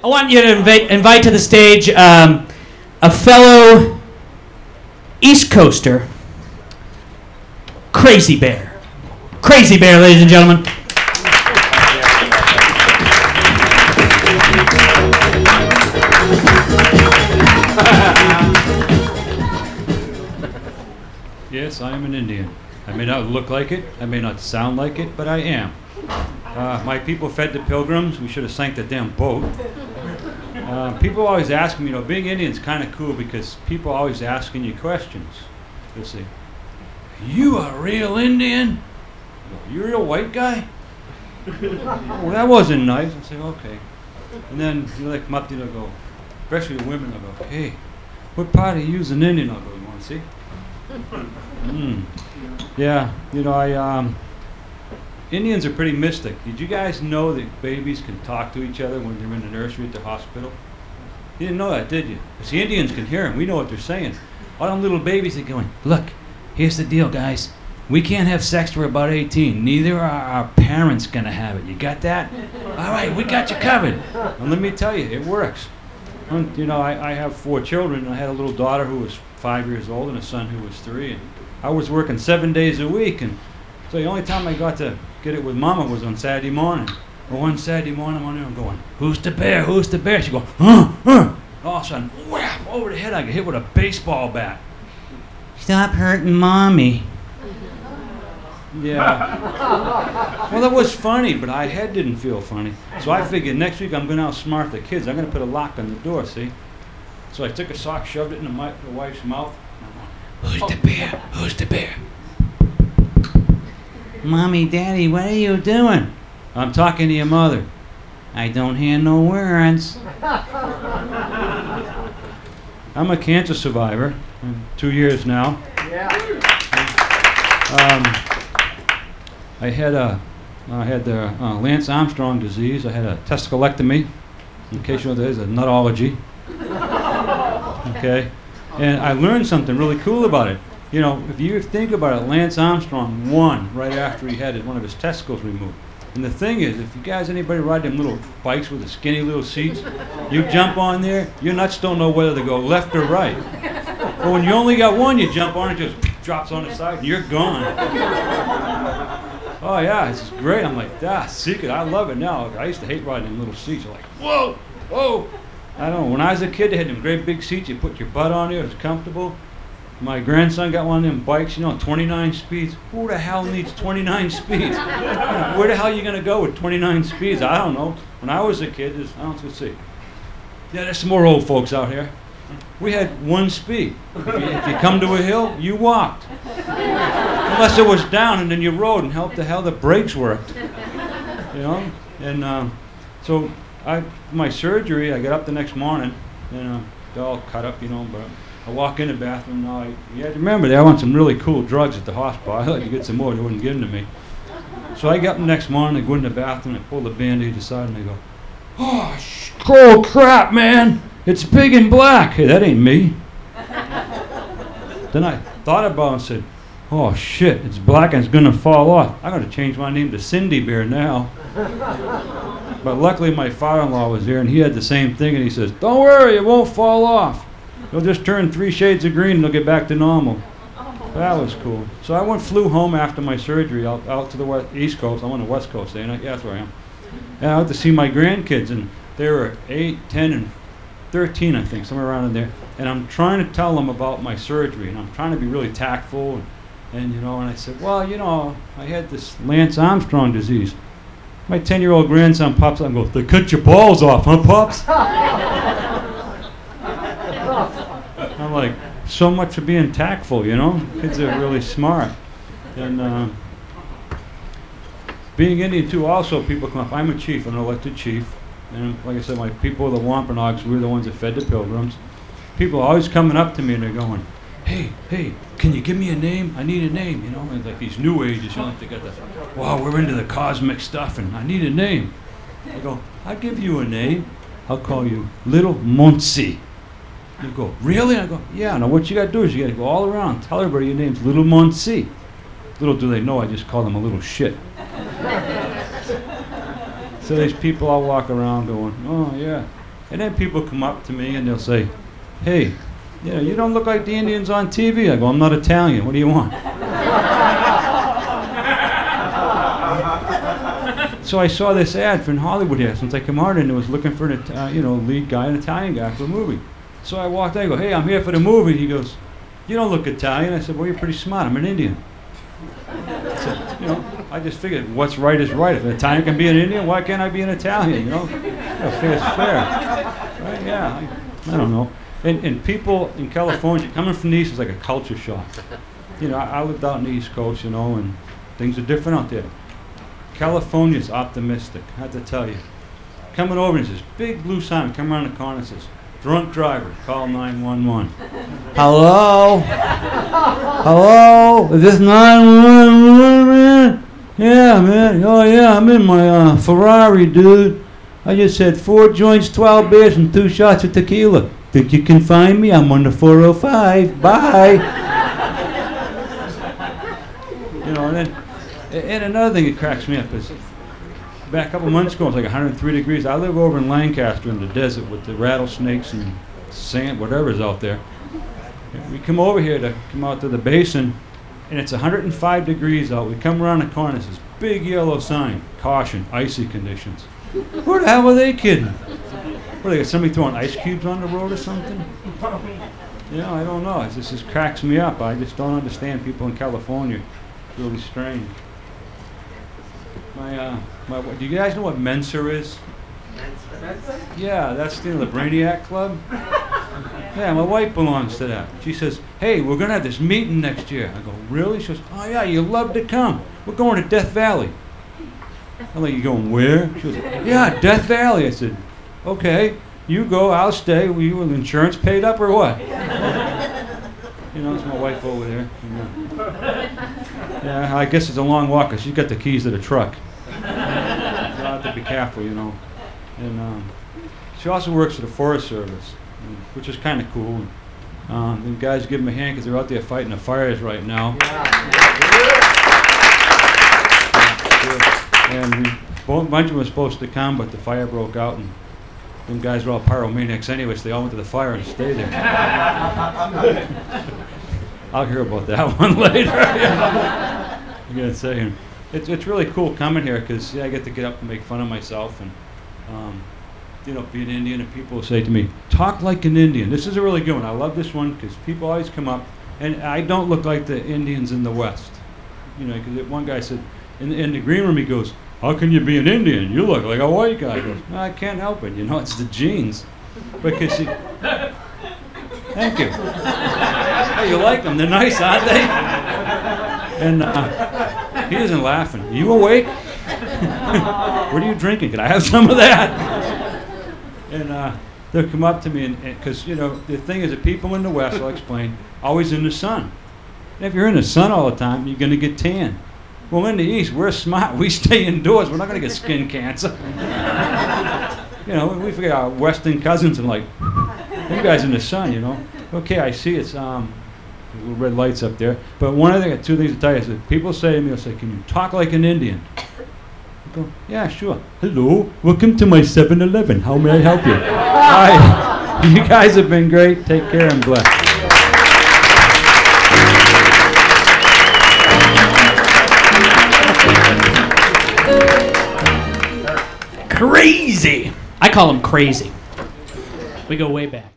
I want you to invite to the stage a fellow East Coaster, Crazybear. Crazybear, ladies and gentlemen. Yes, I am an Indian. I may not look like it, I may not sound like it, but I am. My people fed the pilgrims. We should have sank the damn boat. People always ask me, being Indian is kind of cool because people are always asking you questions. They'll say, "You a real Indian? You a real white guy?" Well, that wasn't nice. I say, "Okay." And then they come up to you and go, especially the women, they'll go, "Hey, what part of you's an Indian?" I'll go, "You want to see?" Yeah, Indians are pretty mystic. Did you guys know that babies can talk to each other when they're in the nursery at the hospital? You didn't know that, did you? Because the Indians can hear them. We know what they're saying. All them little babies are going, "Look, here's the deal, guys. We can't have sex till we're about 18. Neither are our parents going to have it. You got that? All right, we got you covered." And let me tell you, it works. And, I have 4 children. And I had a little daughter who was 5 years old and a son who was 3. And I was working 7 days a week. And so the only time I got to get it with Mama was on Saturday morning. Well, one Saturday morning, I'm going, "Who's the bear? Who's the bear?" She go, "Huh." All of a sudden, whap, over the head, I get hit with a baseball bat. "Stop hurting Mommy." Yeah. Well, that was funny, but my head didn't feel funny. So I figured next week I'm going to outsmart the kids. I'm going to put a lock on the door, see? So I took a sock, shoved it in the wife's mouth. "Who's the bear? Who's the bear?" "Mommy, Daddy, what are you doing?" "I'm talking to your mother." "I don't hear no words." I'm a cancer survivor. 2 years now. Yeah. I had the Lance Armstrong disease. I had a testiculectomy. In case you know, there's a nutology. Okay, and I learned something really cool about it. If you think about it, Lance Armstrong won right after he had one of his testicles removed. And the thing is, if you guys, anybody ride them little bikes with the skinny little seats, you jump on there, your nuts don't know whether to go left or right. But when you only got one, you jump on it, just drops on the side, and you're gone. Oh yeah, it's great. I'm like, secret. I love it now. I used to hate riding them little seats. You're like, whoa, whoa. I don't know. When I was a kid, they had them great big seats. You put your butt on there. It was comfortable. My grandson got one of them bikes, 29 speeds. Who the hell needs 29 speeds? Where the hell are you going to go with 29 speeds? I don't know. When I was a kid, let's see. Yeah, there's some more old folks out here. We had 1 speed. If you come to a hill, you walked. Unless it was down and then you rode and helped the hell the brakes worked. And so my surgery, I got up the next morning and they're all cut up, but I walk in the bathroom now. You have to remember, they want some really cool drugs at the hospital. I like to get some more. They wouldn't give them to me. So I get up the next morning, I go in the bathroom, I pull the Band-Aid aside, and they go, "Oh, crap, man. It's big and black." Hey, that ain't me. Then I thought about it and said, "Oh, shit, it's black and it's going to fall off. I'm going to change my name to Cindybear now." But luckily my father-in-law was there, and he had the same thing, and he says, "Don't worry, it won't fall off. It'll just turn 3 shades of green and it'll get back to normal." That was cool. So I flew home after my surgery out to the East Coast. I'm on the West Coast, yeah, that's where I am. And I went to see my grandkids, and they were 8, 10, and 13, I think, somewhere around in there. And I'm trying to tell them about my surgery, and I'm trying to be really tactful. And I said, "Well, I had this Lance Armstrong disease." My 10-year-old grandson pops up and goes, "They cut your balls off, huh, Pops?" I'm like, so much for being tactful, Kids are really smart. And being Indian, too, also people come up. I'm a chief, I'm an elected chief. And like I said, my people, the Wampanoags, we're the ones that fed the pilgrims. People are always coming up to me and they're going, hey, can you give me a name? I need a name, And like these new ages, they got the, wow, we're into the cosmic stuff and I need a name. I go, I'll give you a name. I'll call you Little Monsi. You go, really? I go, yeah. Now what you got to do is you got to go all around, tell everybody your name's Little Monsi. Little do they know, I just call them a little shit. So these people all walk around going, "Oh yeah, And then people come up to me and they'll say, hey, you know, you don't look like the Indians on TV. I go, I'm not Italian. What do you want? So I saw this ad for in Hollywood here since I came out, and it was looking for an lead guy, an Italian guy for a movie. So I walked in, I go, hey, I'm here for the movie. He goes, you don't look Italian. I said, well, you're pretty smart. I'm an Indian. So, you know, I just figured what's right is right. If an Italian can be an Indian, why can't I be an Italian? You know, I figure it's fair. Right? Yeah, I don't know. And people in California, coming from the East is like a culture shock. You know, I lived out in the East Coast, you know, and things are different out there. California's optimistic, I have to tell you. Coming over, and there's this big blue sign, come around the corner, and says, drunk driver, call 911. Hello? Hello? Is this 911, man? Yeah, man. Oh, yeah, I'm in my Ferrari, dude. I just had 4 joints, 12 beers, and 2 shots of tequila. Think you can find me? I'm on the 405. Bye. You know, and another thing that cracks me up is, back a couple months ago, it was like 103 degrees. I live over in Lancaster in the desert with the rattlesnakes and sand, whatever's out there. We come over here to come out to the basin, and it's 105 degrees out. We come around the corner, there's this big yellow sign, caution, icy conditions. Who the hell were they kidding? What, they got somebody throwing ice cubes on the road or something? You know, I don't know. It just cracks me up. I just don't understand people in California. It's really strange. Do you guys know what Mensa is? Mensa? Yeah, that's the Brainiac Club. Yeah, my wife belongs to that. She says, hey, we're going to have this meeting next year. I go, really? She goes, oh yeah, you'd love to come. We're going to Death Valley. I'm like, you going where? She goes, yeah, Death Valley. I said, okay, you go, I'll stay. Were you with insurance paid up or what? You know, it's my wife over there. You know. Yeah, I guess it's a long walk because she's got the keys to the truck. So I have to be careful, you know. And she also works for the Forest Service, which is kind of cool. And guys give them a hand because they're out there fighting the fires right now. And a bunch of them were supposed to come, but the fire broke out, and them guys were all pyromaniacs anyway, so they all went to the fire and stayed there. I'll hear about that one later. I'm gonna say, it's really cool coming here because I get to get up and make fun of myself and you know, be an Indian, and people say to me, talk like an Indian. This is a really good one. I love this one because people always come up, and I don't look like the Indians in the West. You know, because one guy said, in the green room, he goes, how can you be an Indian? You look like a white guy. He goes, no, I can't help it. You know, it's the genes. Because he, thank you. Hey, you like them? They're nice, aren't they? And he isn't laughing. Are you awake? What are you drinking? Can I have some of that? And they'll come up to me, and because, you know, the thing is that people in the West, I'll explain, always in the sun. And if you're in the sun all the time, you're going to get tan. Well, in the East, we're smart. We stay indoors. We're not going to get skin cancer. You know, we forget our Western cousins and like, you guys in the sun, you know. Okay, I see it's little red lights up there. But one of the 2 things to tell you is that people say to me, they'll say, can you talk like an Indian? I go, yeah, sure. Hello, welcome to my 7-Eleven. How may I help you? Hi. You guys have been great. Take care and bless. Crazy. I call him Crazy. We go way back.